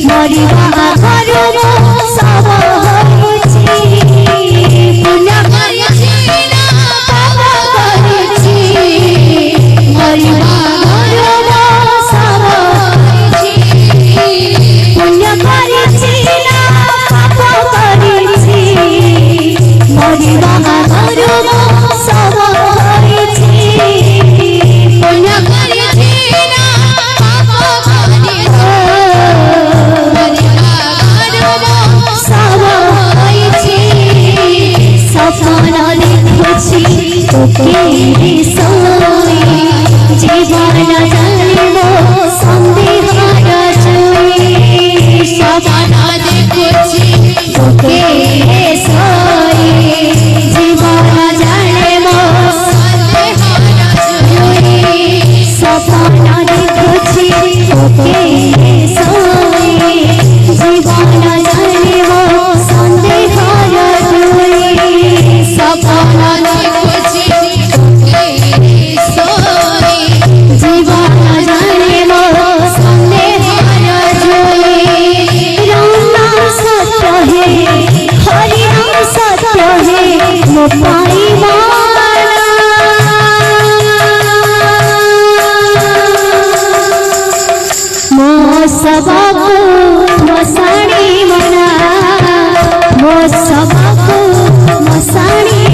मरिबा घररो सब होइछि पुण्य करिछि ना पाप करिछि मरिबा घररो सब होइछि पुण्य करिछि ना पाप करिछि मरिबा घररो सब होइछि पुण्य करिछि ना पाप करिछि सपना देखुछि तोके सोई जीवन जानिबो संदेहार जोई सपना देखुछि तोके सोई जीवन जानिबो संदेहार जोई सपना देखुछि तोके सोई जीवन जानिबो संदेहार जोई सपना देखुछि तोके सोई जीवन जानिबो संदेहार जोई राम सत्य है हरि नाम सत्य है मो पाइबा मो सबको मसाणी मना मो सबको मसाणी